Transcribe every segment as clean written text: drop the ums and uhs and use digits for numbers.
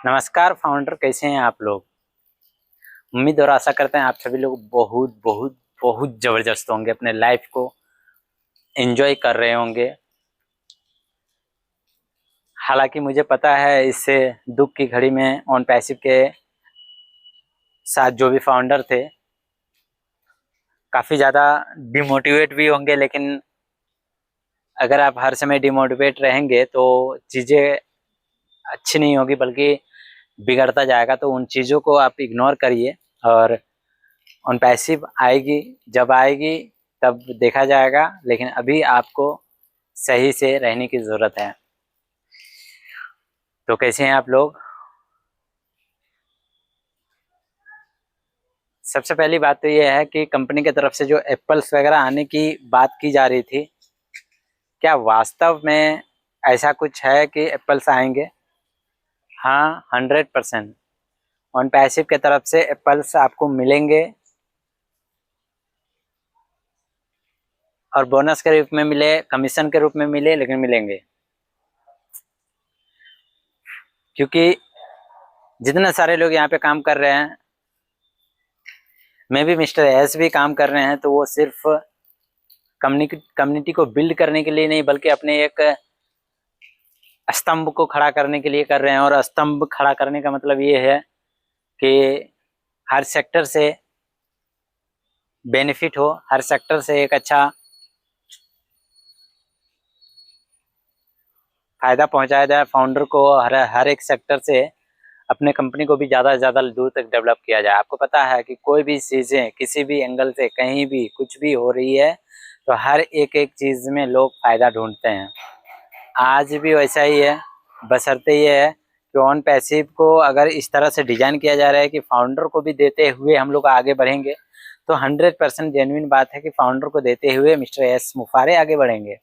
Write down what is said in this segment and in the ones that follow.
नमस्कार फाउंडर, कैसे हैं आप लोग। उम्मीद और आशा करते हैं आप सभी लोग बहुत बहुत बहुत ज़बरदस्त होंगे, अपने लाइफ को एंजॉय कर रहे होंगे। हालांकि मुझे पता है इससे दुख की घड़ी में ऑन पैसिव के साथ जो भी फाउंडर थे काफ़ी ज़्यादा डिमोटिवेट भी होंगे, लेकिन अगर आप हर समय डिमोटिवेट रहेंगे तो चीज़ें अच्छी नहीं होगी बल्कि बिगड़ता जाएगा। तो उन चीज़ों को आप इग्नोर करिए और ऑन पैसिव आएगी, जब आएगी तब देखा जाएगा, लेकिन अभी आपको सही से रहने की ज़रूरत है। तो कैसे हैं आप लोग। सबसे पहली बात तो ये है कि कंपनी की तरफ से जो एप्पल्स वगैरह आने की बात की जा रही थी, क्या वास्तव में ऐसा कुछ है कि एप्पल्स आएंगे? हाँ, 100% ऑन पैसिव की तरफ से एप्पल्स आपको मिलेंगे, और बोनस के रूप में मिले, कमीशन के रूप में मिले, लेकिन मिलेंगे। क्योंकि जितने सारे लोग यहाँ पे काम कर रहे हैं, मैं भी मिस्टर एस भी काम कर रहे हैं, तो वो सिर्फ कम्युनिटी को बिल्ड करने के लिए नहीं बल्कि अपने एक स्तंभ को खड़ा करने के लिए कर रहे हैं। और स्तंभ खड़ा करने का मतलब ये है कि हर सेक्टर से बेनिफिट हो, हर सेक्टर से एक अच्छा फायदा पहुंचाया जाए फाउंडर को, हर एक सेक्टर से अपने कंपनी को भी ज़्यादा से ज़्यादा दूर तक डेवलप किया जाए। आपको पता है कि कोई भी चीज़ें किसी भी एंगल से कहीं भी कुछ भी हो रही है तो हर एक एक चीज़ में लोग फ़ायदा ढूंढते हैं। आज भी वैसा ही है, बशर्ते ये है कि ऑन पैसिव को अगर इस तरह से डिज़ाइन किया जा रहा है कि फाउंडर को भी देते हुए हम लोग आगे बढ़ेंगे, तो 100% जेन्युइन बात है कि फाउंडर को देते हुए मिस्टर एस मुफारे आगे बढ़ेंगे।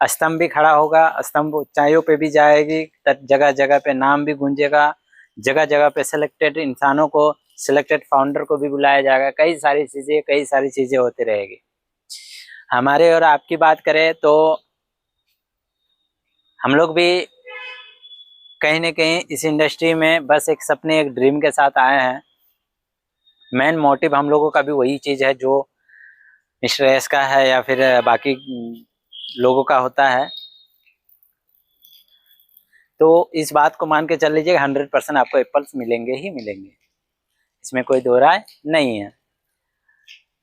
स्तंभ भी खड़ा होगा, स्तंभ ऊंचाइयों पे भी जाएगी, जगह जगह पे नाम भी गूंजेगा, जगह जगह पे सिलेक्टेड इंसानों को, सिलेक्टेड फाउंडर को भी बुलाया जाएगा। कई सारी चीज़ें होती रहेगी। हमारे और आपकी बात करें तो हम लोग भी कहीं ना कहीं इस इंडस्ट्री में बस एक सपने, एक ड्रीम के साथ आए हैं। मेन मोटिव हम लोगों का भी वही चीज़ है जो मिस्टर एस का है या फिर बाकी लोगों का होता है। तो इस बात को मान के चल लीजिए 100% आपको एप्पल्स मिलेंगे ही मिलेंगे, इसमें कोई दो राय नहीं है।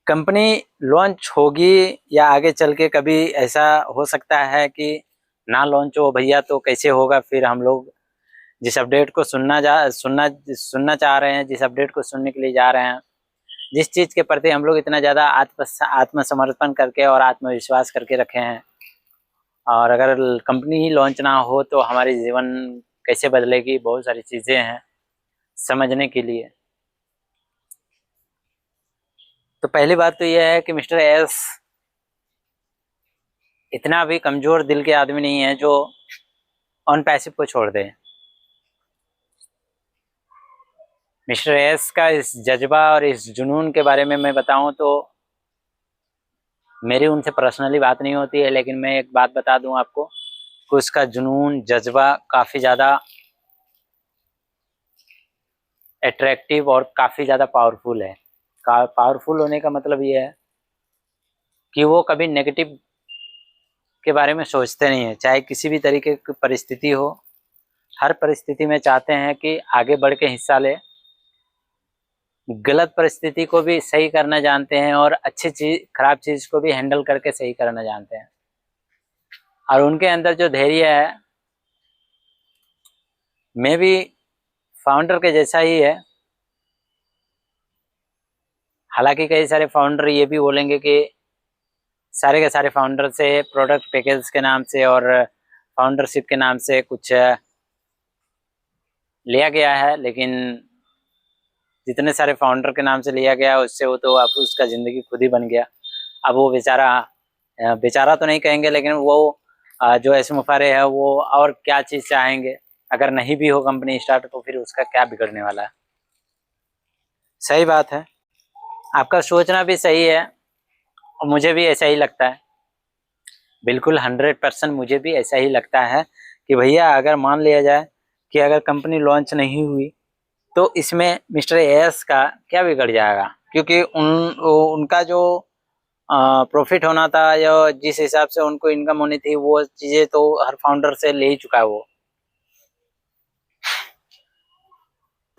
कंपनी लॉन्च होगी या आगे चल के कभी ऐसा हो सकता है कि ना लॉन्च हो भैया, तो कैसे होगा फिर। हम लोग जिस अपडेट को सुनना चाह रहे हैं, जिस अपडेट को सुनने के लिए जा रहे हैं, जिस चीज़ के प्रति हम लोग इतना ज़्यादा आत्मसमर्पण करके और आत्मविश्वास करके रखे हैं, और अगर कंपनी ही लॉन्च ना हो तो हमारी जीवन कैसे बदलेगी, बहुत सारी चीज़ें हैं समझने के लिए। तो पहली बात तो यह है कि मिस्टर एस इतना भी कमज़ोर दिल के आदमी नहीं है जो ऑन पैसिव को छोड़ दे। मिस्टर एस का इस जज्बा और इस जुनून के बारे में मैं बताऊं तो मेरी उनसे पर्सनली बात नहीं होती है, लेकिन मैं एक बात बता दूं आपको कि उसका जुनून, जज्बा काफ़ी ज़्यादा अट्रैक्टिव और काफ़ी ज़्यादा पावरफुल है। पावरफुल होने का मतलब ये है कि वो कभी नेगेटिव के बारे में सोचते नहीं है, चाहे किसी भी तरीके की परिस्थिति हो। हर परिस्थिति में चाहते हैं कि आगे बढ़ के हिस्सा ले, गलत परिस्थिति को भी सही करना जानते हैं और अच्छी चीज, खराब चीज को भी हैंडल करके सही करना जानते हैं। और उनके अंदर जो धैर्य है, मैं भी फाउंडर के जैसा ही है। हालांकि कई सारे फाउंडर ये भी बोलेंगे कि सारे के सारे फाउंडर से प्रोडक्ट पैकेज के नाम से और फाउंडरशिप के नाम से कुछ लिया गया है, लेकिन जितने सारे फाउंडर के नाम से लिया गया उससे वो तो अब उसका ज़िंदगी खुद ही बन गया। अब वो बेचारा तो नहीं कहेंगे, लेकिन वो जो एस मुफारे है वो और क्या चीज़ चाहेंगे। अगर नहीं भी हो कंपनी स्टार्ट तो फिर उसका क्या बिगड़ने वाला है। सही बात है, आपका सोचना भी सही है और मुझे भी ऐसा ही लगता है। बिल्कुल 100% मुझे भी ऐसा ही लगता है कि भैया अगर मान लिया जाए कि अगर कंपनी लॉन्च नहीं हुई तो इसमें मिस्टर एस का क्या बिगड़ जाएगा, क्योंकि उनका जो प्रॉफिट होना था या जिस हिसाब से उनको इनकम होनी थी वो चीजें तो हर फाउंडर से ले ही चुका है वो।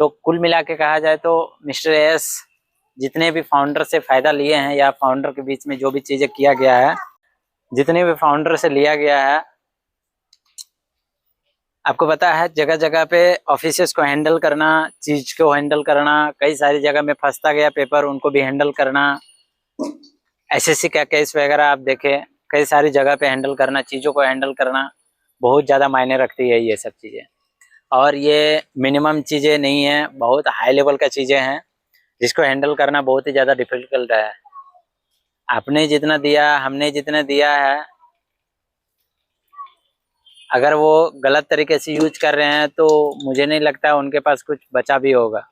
तो कुल मिला के कहा जाए तो मिस्टर एस जितने भी फाउंडर से फायदा लिए हैं या फाउंडर के बीच में जो भी चीजें किया गया है, जितने भी फाउंडर से लिया गया है, आपको पता है जगह जगह पे ऑफिसेस को हैंडल करना, चीज को हैंडल करना, कई सारी जगह में फंसता गया पेपर उनको भी हैंडल करना, एसएससी का केस वगैरह आप देखें, कई सारी जगह पे हैंडल करना, चीजों को हैंडल करना बहुत ज्यादा मायने रखती है ये सब चीजें। और ये मिनिमम चीजें नहीं है, बहुत हाई लेवल का चीजें हैं जिसको हैंडल करना बहुत ही ज्यादा डिफिकल्ट है। आपने जितना दिया, हमने जितना दिया है, अगर वो गलत तरीके से यूज कर रहे हैं तो मुझे नहीं लगता उनके पास कुछ बचा भी होगा।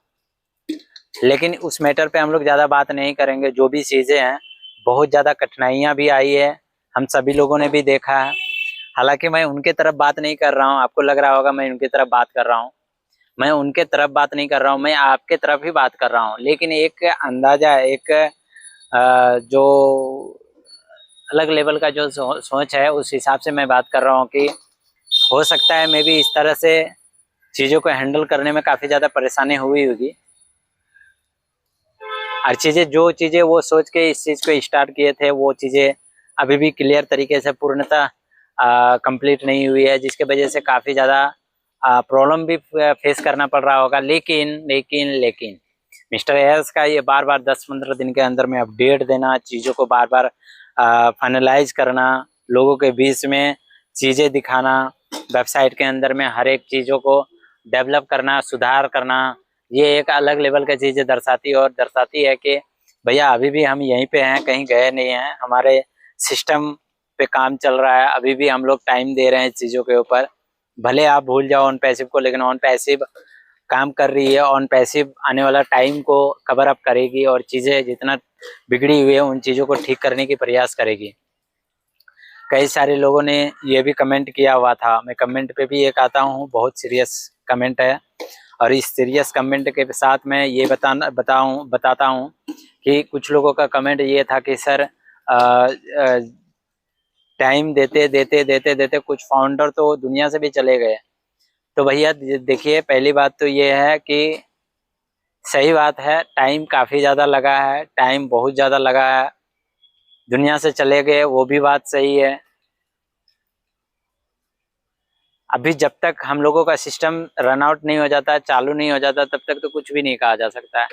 लेकिन उस मैटर पे हम लोग ज़्यादा बात नहीं करेंगे। जो भी चीज़ें हैं, बहुत ज़्यादा कठिनाइयाँ भी आई है, हम सभी लोगों ने भी देखा है। हालांकि मैं उनके तरफ बात नहीं कर रहा हूँ, आपको लग रहा होगा मैं उनकी तरफ बात कर रहा हूँ, मैं उनके तरफ बात नहीं कर रहा हूँ, मैं आपके तरफ ही बात कर रहा हूँ। लेकिन एक अंदाजा, एक जो अलग लेवल का जो सोच है उस हिसाब से मैं बात कर रहा हूँ कि हो सकता है मैं भी इस तरह से चीज़ों को हैंडल करने में काफ़ी ज़्यादा परेशानी हुई होगी। हर चीज़ें, जो चीज़ें वो सोच के इस चीज़ को स्टार्ट किए थे वो चीज़ें अभी भी क्लियर तरीके से पूर्णतः कंप्लीट नहीं हुई है, जिसके वजह से काफ़ी ज़्यादा प्रॉब्लम भी फेस करना पड़ रहा होगा। लेकिन मिस्टर एस का ये बार बार 10-15 दिन के अंदर में अपडेट देना, चीज़ों को बार बार फाइनलाइज करना, लोगों के बीच में चीज़ें दिखाना, वेबसाइट के अंदर में हर एक चीज़ों को डेवलप करना, सुधार करना, ये एक अलग लेवल का चीज़ें दर्शाती है कि भैया अभी भी हम यहीं पे हैं, कहीं गए नहीं हैं, हमारे सिस्टम पे काम चल रहा है, अभी भी हम लोग टाइम दे रहे हैं चीज़ों के ऊपर। भले आप भूल जाओ ऑन पैसिव को, लेकिन ऑन पैसिव काम कर रही है, ऑन पैसिव आने वाला टाइम को कवर अप करेगी और चीज़ें जितना बिगड़ी हुई है उन चीज़ों को ठीक करने की प्रयास करेगी। कई सारे लोगों ने ये भी कमेंट किया हुआ था, मैं कमेंट पे भी एक आता हूँ, बहुत सीरियस कमेंट है, और इस सीरियस कमेंट के साथ मैं ये बताता हूँ कि कुछ लोगों का कमेंट ये था कि सर टाइम देते कुछ फाउंडर तो दुनिया से भी चले गए। तो भैया देखिए, पहली बात तो ये है कि सही बात है, टाइम काफ़ी ज़्यादा लगा है, टाइम बहुत ज़्यादा लगा है, दुनिया से चले गए वो भी बात सही है। अभी जब तक हम लोगों का सिस्टम रन आउट नहीं हो जाता, चालू नहीं हो जाता, तब तक तो कुछ भी नहीं कहा जा सकता है।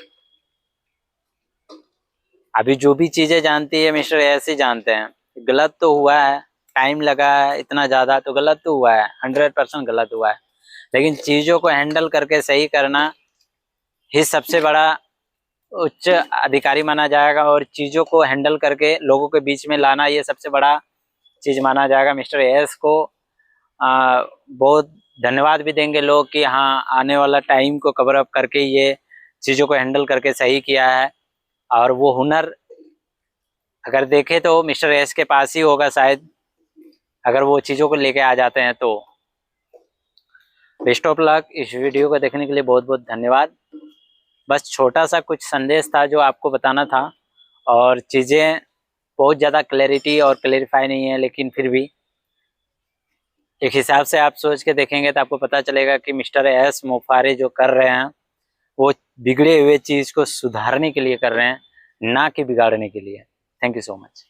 अभी जो भी चीजें जानती है मिस्टर ऐसे जानते हैं, गलत तो हुआ है, टाइम लगा है इतना ज्यादा, तो गलत तो हुआ है, 100% गलत हुआ है। लेकिन चीजों को हैंडल करके सही करना ही सबसे बड़ा उच्च अधिकारी माना जाएगा, और चीजों को हैंडल करके लोगों के बीच में लाना ये सबसे बड़ा चीज माना जाएगा। मिस्टर एस को बहुत धन्यवाद भी देंगे लोग कि हाँ, आने वाला टाइम को कवर अप करके ये चीज़ों को हैंडल करके सही किया है। और वो हुनर अगर देखे तो मिस्टर एस के पास ही होगा शायद, अगर वो चीज़ों को लेके आ जाते हैं तो। Best of luck. इस वीडियो को देखने के लिए बहुत बहुत धन्यवाद। बस छोटा सा कुछ संदेश था जो आपको बताना था, और चीज़ें बहुत ज़्यादा क्लैरिटी और क्लैरिफाई नहीं है, लेकिन फिर भी एक हिसाब से आप सोच के देखेंगे तो आपको पता चलेगा कि मिस्टर एस मोफारे जो कर रहे हैं वो बिगड़े हुए चीज़ को सुधारने के लिए कर रहे हैं, ना कि बिगाड़ने के लिए। Thank you so much.